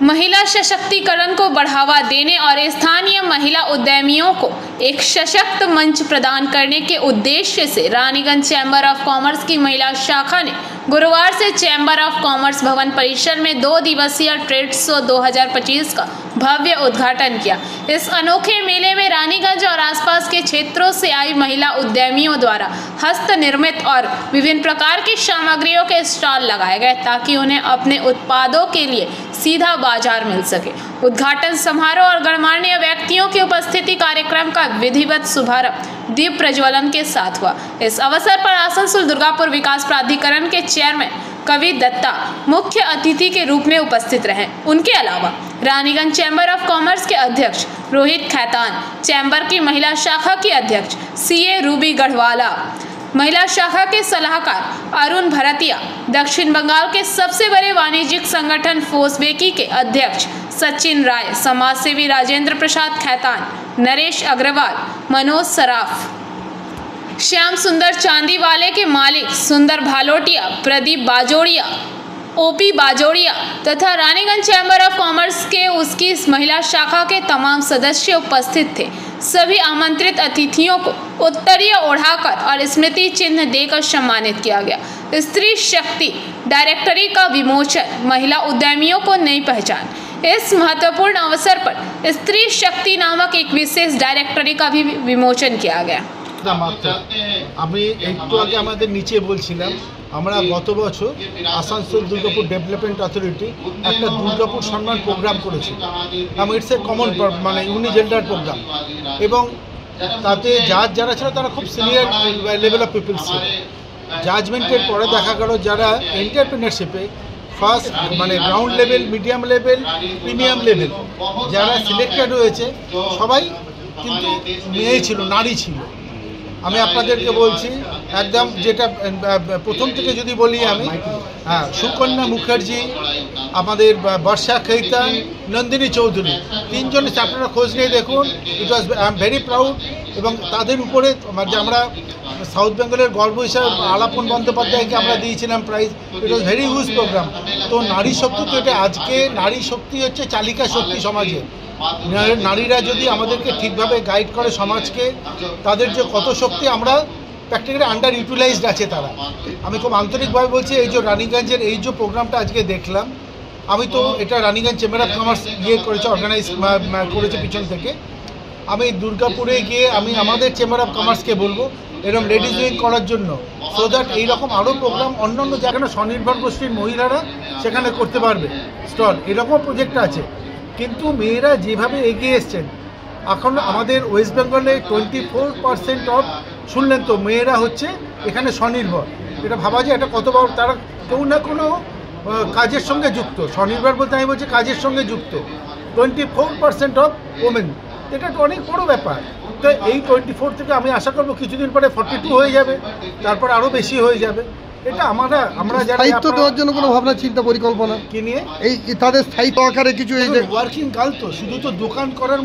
महिला सशक्तिकरण को बढ़ावा देने और स्थानीय महिला उद्यमियों को एक सशक्त मंच प्रदान करने के उद्देश्य से रानीगंज चैम्बर ऑफ कॉमर्स की महिला शाखा ने गुरुवार से चैम्बर ऑफ कॉमर्स भवन परिसर में 2 दिवसीय ट्रेड शो 2025 का भव्य उद्घाटन किया। इस अनोखे मेले में रानीगंज और आसपास के क्षेत्रों से आई महिला उद्यमियों द्वारा हस्त निर्मित और विभिन्न प्रकार की सामग्रियों के स्टॉल लगाए गए ताकि उन्हें अपने उत्पादों के लिए सीधा बाजार मिल सके। उद्घाटन समारोह और गणमान्य व्यक्तियों की उपस्थिति कार्यक्रम का विधिवत शुभारंभ दीप प्रज्वलन के साथ हुआ। इस अवसर पर आसनसोल दुर्गापुर विकास प्राधिकरण के चेयरमैन कवि दत्ता मुख्य अतिथि के रूप में उपस्थित रहे। उनके अलावा रानीगंज चैम्बर ऑफ कॉमर्स के अध्यक्ष रोहित खैतान, चैम्बर की महिला शाखा की अध्यक्ष सीए रूबी गढ़वाला, महिला शाखा के सलाहकार अरुण भरतिया, दक्षिण बंगाल के सबसे बड़े वाणिज्यिक संगठन फोसबेकी के अध्यक्ष सचिन राय, समाजसेवी राजेंद्र प्रसाद खैतान, नरेश अग्रवाल, मनोज सराफ, श्याम सुंदर चांदीवाले के मालिक सुंदर भालोटिया, प्रदीप बाजोड़िया, ओपी बाजोड़िया तथा रानीगंज चैम्बर ऑफ कॉमर्स के उसकी महिला शाखा के तमाम सदस्य उपस्थित थे। सभी आमंत्रित अतिथियों को उत्तरीय ओढ़ाकर और स्मृति चिन्ह देकर सम्मानित किया गया। स्त्री शक्ति डायरेक्टरी का विमोचन, महिला उद्यमियों को नई पहचान। इस महत्वपूर्ण अवसर पर स्त्री शक्ति नामक एक विशेष डायरेक्टरी का भी विमोचन किया गया। আমি একটু আগে আমাদের নিচে বলছিলাম আমরা গত বছর আসানসোল দুর্গাপুর ডেভেলপমেন্ট অথরিটি একটা দুর্গাপুর সম্মান প্রোগ্রাম করেছি এবং ইটস এ কমন মানে ইউনিজেন্ডার প্রোগ্রাম এবং তাতে জাজ যারা ছিল তারা খুব সিনিয়র লেভেল অফ পিপল ছিল। জাজমেন্টের পরে দেখা গেল যারা এন্টারপ্রেনারশিপে ফার্স্ট মানে ground level, medium level, premium level যারা সিলেক্টেড হয়েছে সবাই কিন্তু মেয়ে ছিল, নারী ছিল। আমি আপনাদেরকে বলছি একদম যেটা প্রথম থেকে যদি বলি আমি সুকন্যা মুখার্জি, আমাদের বর্ষা খৈতান, নন্দিনী চৌধুরী, তিনজনের আপনারা খোঁজ নিয়ে দেখুন। It was I am very proud এবং তাদের উপরে আমরা সাউথ বেঙ্গলের গর্ব হিসাবে আলাপন বন্দ্যোপাধ্যায়কে আমরা দিয়েছিলাম prize. It was very huge programme. তো নারী শক্তি তো এটা আজকে নারী শক্তি হচ্ছে চালিকা শক্তি সমাজে। নারীরা যদি আমাদেরকে ঠিকভাবে গাইড করে সমাজকে, তাদের যে কত শক্তি আমরা প্র্যাকটিক্যালি আন্ডার ইউটিলাইজড আছে তারা। আমি খুব আন্তরিকভাবে বলছি এই যে রানীগঞ্জের এই যে প্রোগ্রামটা আজকে দেখলাম, আমি তো এটা রানীগঞ্জ চেম্বার অফ কমার্স করেছে, অর্গানাইজ করেছে পিছন থেকে। আমি দুর্গাপুরে গিয়ে আমি আমাদের চেম্বার অফ কমার্সকে বলবো এরকম লেডিজ উইং করার জন্য, সো দ্যাট এইরকম আরও প্রোগ্রাম অন্যান্য যেখানে স্বনির্ভর গোষ্ঠীর মহিলারা সেখানে করতে পারবে স্টল, এরকম প্রজেক্ট আছে। কিন্তু মেয়েরা যেভাবে এগিয়ে এসছেন, এখন আমাদের ওয়েস্ট বেঙ্গলে 24% অফ শুনলেন তো মেয়েরা হচ্ছে এখানে স্বনির্ভর। এটা ভাবা যায় এটা কত বড়, তারা কেউ না কোনো কাজের সঙ্গে যুক্ত। স্বনির্ভর বলতে আমি বলছি কাজের সঙ্গে যুক্ত। 24% অফ ওমেন, এটা তো অনেক বড় ব্যাপার। তো এই 24 থেকে আমি আশা করবো কিছুদিন পরে 42 হয়ে যাবে, তারপর আরও বেশি হয়ে যাবে। এটা আমরা যারা স্থায়িত্ব দেওয়ার জন্য কোনো ভাবনা চিন্তা পরিকল্পনা কি নিয়ে এই তাদের স্থায়িত্ব আকারে কিছু ওয়ার্কিং গার্ল তো শুধু তো দোকান করার